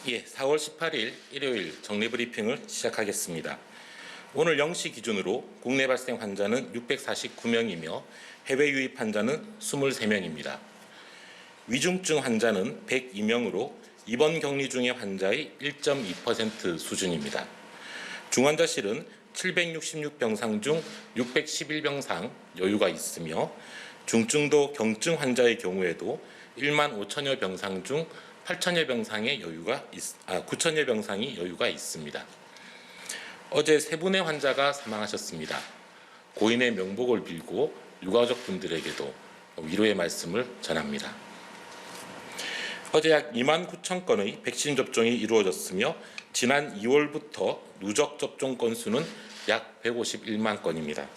4월 18일 일요일 정례브리핑을 시작하겠습니다. 오늘 0시 기준으로 국내 발생 환자는 649명이며 해외 유입 환자는 23명입니다. 위중증 환자는 102명으로 입원 격리 중의 환자의 1.2% 수준입니다. 중환자실은 766병상 중 611병상 여유가 있으며 중증도 경증 환자의 경우에도 1만 5천여 병상 중 8천여 병상의 9천여 병상이 여유가 있습니다. 어제 3분의 환자가 사망하셨습니다. 고인의 명복을 빌고 유가족분들에게도 위로의 말씀을 전합니다. 어제 약 2만 9천 건의 백신 접종이 이루어졌으며 지난 2월부터 누적 접종 건수는 약 151만 건입니다.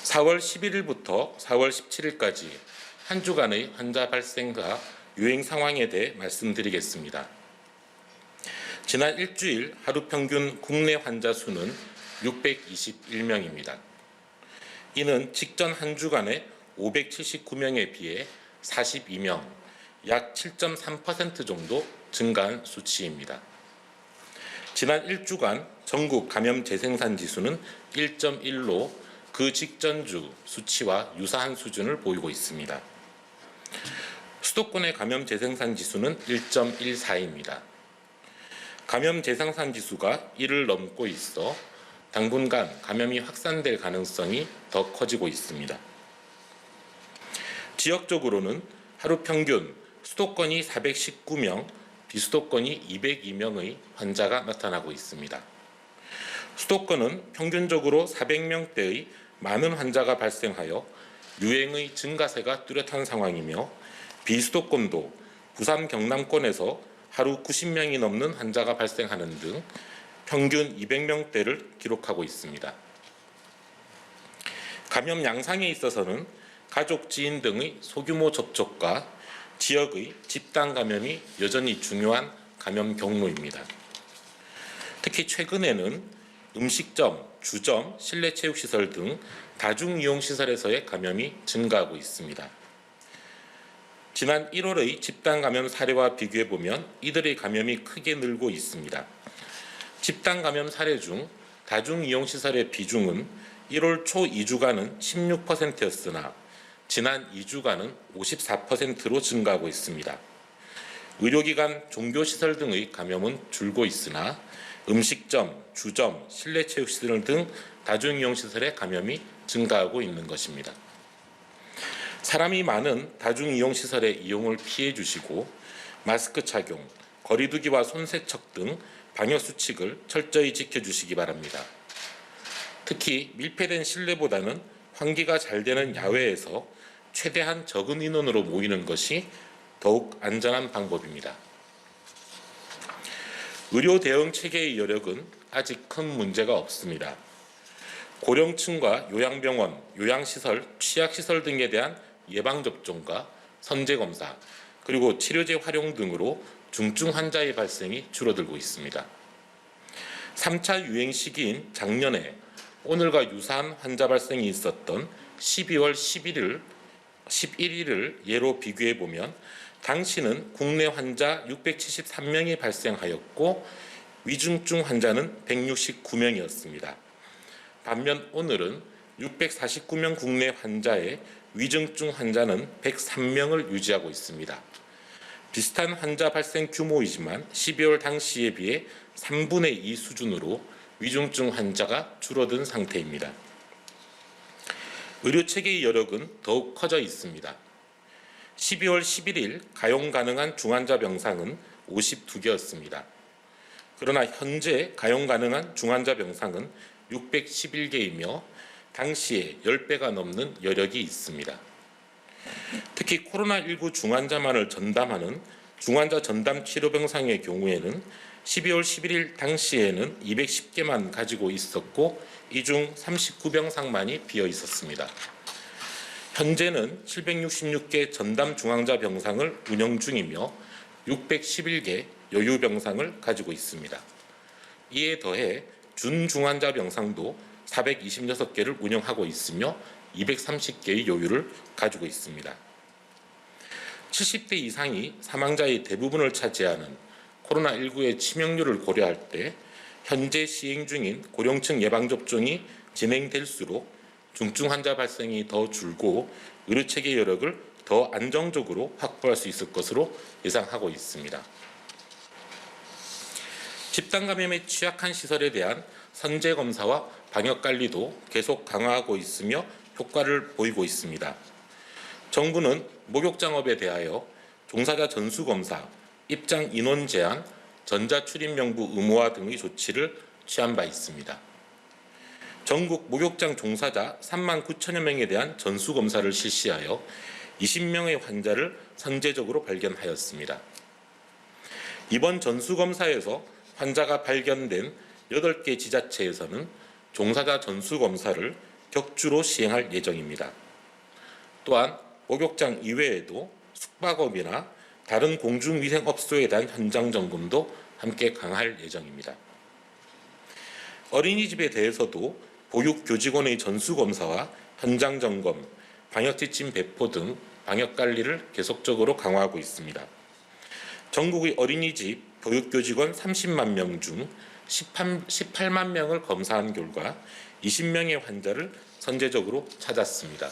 4월 11일부터 4월 17일까지 한 주간의 환자 발생과 유행 상황에 대해 말씀드리겠습니다. 지난 일주일 하루 평균 국내 환자 수는 621명입니다. 이는 직전 한 주간의 579명에 비해 42명, 약 7.3% 정도 증가한 수치입니다. 지난 일주간 전국 감염 재생산 지수는 1.1로 그 직전 주 수치와 유사한 수준을 보이고 있습니다. 수도권의 감염 재생산 지수는 1.14입니다. 감염 재생산 지수가 1을 넘고 있어 당분간 감염이 확산될 가능성이 더 커지고 있습니다. 지역적으로는 하루 평균 수도권이 419명, 비수도권이 202명의 환자가 나타나고 있습니다. 수도권은 평균적으로 400명대의 많은 환자가 발생하여 유행의 증가세가 뚜렷한 상황이며 비수도권도 부산 경남권에서 하루 90명이 넘는 환자가 발생하는 등 평균 200명대를 기록하고 있습니다. 감염 양상에 있어서는 가족, 지인 등의 소규모 접촉과 지역의 집단 감염이 여전히 중요한 감염 경로입니다. 특히 최근에는 음식점, 주점, 실내체육시설 등 다중이용시설에서의 감염이 증가하고 있습니다. 지난 1월의 집단 감염 사례와 비교해보면 이들의 감염이 크게 늘고 있습니다. 집단 감염 사례 중 다중이용시설의 비중은 1월 초 2주간은 16%였으나 지난 2주간은 54%로 증가하고 있습니다. 의료기관, 종교시설 등의 감염은 줄고 있으나 음식점, 주점, 실내체육시설 등 다중이용시설의 감염이 증가하고 있는 것입니다. 사람이 많은 다중이용시설의 이용을 피해 주시고 마스크 착용, 거리 두기와 손 세척 등 방역수칙을 철저히 지켜주시기 바랍니다. 특히 밀폐된 실내보다는 환기가 잘 되는 야외에서 최대한 적은 인원으로 모이는 것이 더욱 안전한 방법입니다. 의료 대응 체계의 여력은 아직 큰 문제가 없습니다. 고령층과 요양병원, 요양시설, 취약시설 등에 대한 예방접종과 선제검사, 그리고 치료제 활용 등으로 중증 환자의 발생이 줄어들고 있습니다. 3차 유행 시기인 작년에 오늘과 유사한 환자 발생이 있었던 12월 11일을 예로 비교해보면 당시는 국내 환자 673명이 발생하였고 위중증 환자는 169명이었습니다. 반면 오늘은 649명 국내 환자의 위중증 환자는 103명을 유지하고 있습니다. 비슷한 환자 발생 규모이지만 12월 당시에 비해 3분의 2 수준으로 위중증 환자가 줄어든 상태입니다. 의료체계의 여력은 더욱 커져 있습니다. 12월 11일 가용 가능한 중환자 병상은 52개였습니다. 그러나 현재 가용 가능한 중환자 병상은 611개이며 당시에 10배가 넘는 여력이 있습니다. 특히 코로나19 중환자만을 전담하는 중환자 전담 치료병상의 경우에는 12월 11일 당시에는 210개만 가지고 있었고 이 중 39병상만이 비어 있었습니다. 현재는 766개 전담 중환자 병상을 운영 중이며 611개 여유 병상을 가지고 있습니다. 이에 더해 준중환자 병상도 426개를 운영하고 있으며 230개의 여유를 가지고 있습니다. 70대 이상이 사망자의 대부분을 차지하는 코로나19의 치명률을 고려할 때 현재 시행 중인 고령층 예방접종이 진행될수록 중증 환자 발생이 더 줄고 의료체계 여력을 더 안정적으로 확보할 수 있을 것으로 예상하고 있습니다. 집단 감염에 취약한 시설에 대한 선제 검사와 방역 관리도 계속 강화하고 있으며 효과를 보이고 있습니다. 정부는 목욕장업에 대하여 종사자 전수 검사, 입장 인원 제한, 전자출입 명부 의무화 등의 조치를 취한 바 있습니다. 전국 목욕장 종사자 3만 9천여 명에 대한 전수 검사를 실시하여 20명의 환자를 선제적으로 발견하였습니다. 이번 전수 검사에서 환자가 발견된 8개 지자체에서는 종사자 전수 검사를 격주로 시행할 예정입니다. 또한 목욕장 이외에도 숙박업이나 다른 공중위생업소에 대한 현장 점검도 함께 강화할 예정입니다. 어린이집에 대해서도 보육교직원의 전수검사와 현장 점검, 방역지침 배포 등 방역관리를 계속적으로 강화하고 있습니다. 전국의 어린이집 보육교직원 30만 명 중 18만 명을 검사한 결과 20명의 환자를 선제적으로 찾았습니다.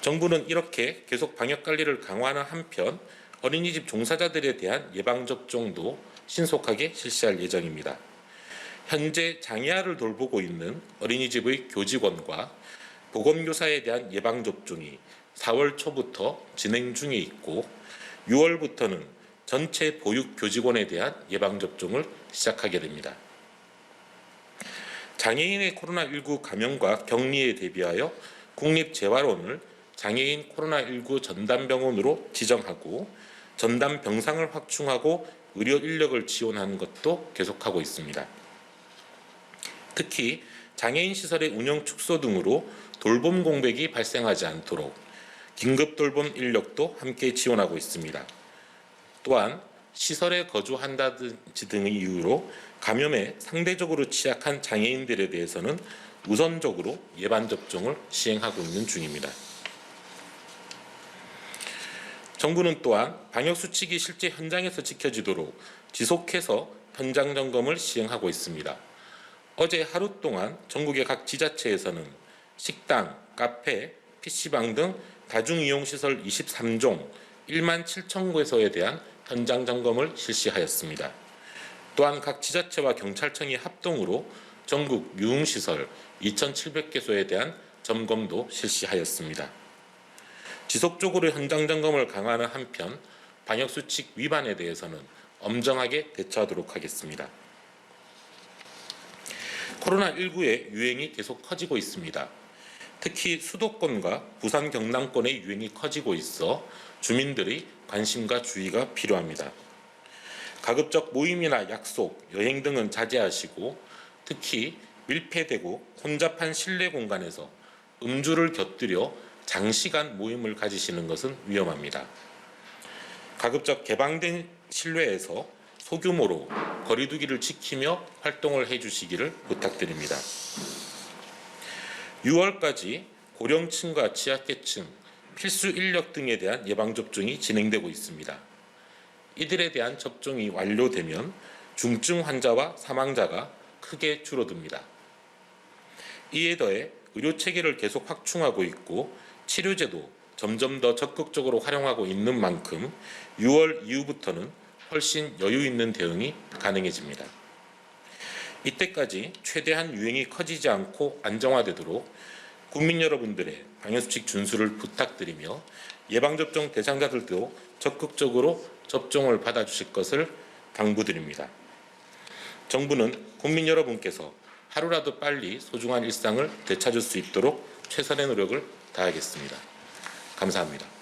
정부는 이렇게 계속 방역관리를 강화하는 한편 어린이집 종사자들에 대한 예방접종도 신속하게 실시할 예정입니다. 현재 장애아를 돌보고 있는 어린이집의 교직원과 보건교사에 대한 예방접종이 4월 초부터 진행 중에 있고 6월부터는 전체 보육교직원에 대한 예방접종을 시작하게 됩니다. 장애인의 코로나19 감염과 격리에 대비하여 국립재활원을 장애인 코로나19 전담병원으로 지정하고 전담 병상을 확충하고 의료 인력을 지원하는 것도 계속하고 있습니다. 특히 장애인 시설의 운영 축소 등으로 돌봄 공백이 발생하지 않도록 긴급 돌봄 인력도 함께 지원하고 있습니다. 또한 시설에 거주한다든지 등의 이유로 감염에 상대적으로 취약한 장애인들에 대해서는 우선적으로 예방접종을 시행하고 있는 중입니다. 정부는 또한 방역수칙이 실제 현장에서 지켜지도록 지속해서 현장 점검을 시행하고 있습니다. 어제 하루 동안 전국의 각 지자체에서는 식당, 카페, PC방 등 다중이용시설 23종 1만 7천 곳에 대한 현장 점검을 실시하였습니다. 또한 각 지자체와 경찰청이 합동으로 전국 유흥시설 2,700개소에 대한 점검도 실시하였습니다. 지속적으로 현장 점검을 강화하는 한편 방역수칙 위반에 대해서는 엄정하게 대처하도록 하겠습니다. 코로나19의 유행이 계속 커지고 있습니다. 특히 수도권과 부산 경남권의 유행이 커지고 있어 주민들의 관심과 주의가 필요합니다. 가급적 모임이나 약속, 여행 등은 자제하시고 특히 밀폐되고 혼잡한 실내 공간에서 음주를 곁들여 장시간 모임을 가지시는 것은 위험합니다. 가급적 개방된 실내에서 소규모로 거리두기를 지키며 활동을 해주시기를 부탁드립니다. 6월까지 고령층과 취약계층, 필수 인력 등에 대한 예방접종이 진행되고 있습니다. 이들에 대한 접종이 완료되면 중증 환자와 사망자가 크게 줄어듭니다. 이에 더해 의료체계를 계속 확충하고 있고 치료제도 점점 더 적극적으로 활용하고 있는 만큼 6월 이후부터는 훨씬 여유 있는 대응이 가능해집니다. 이때까지 최대한 유행이 커지지 않고 안정화되도록 국민 여러분들의 방역수칙 준수를 부탁드리며 예방접종 대상자들도 적극적으로 접종을 받아주실 것을 당부드립니다. 정부는 국민 여러분께서 하루라도 빨리 소중한 일상을 되찾을 수 있도록 최선의 노력을 다하겠습니다. 감사합니다.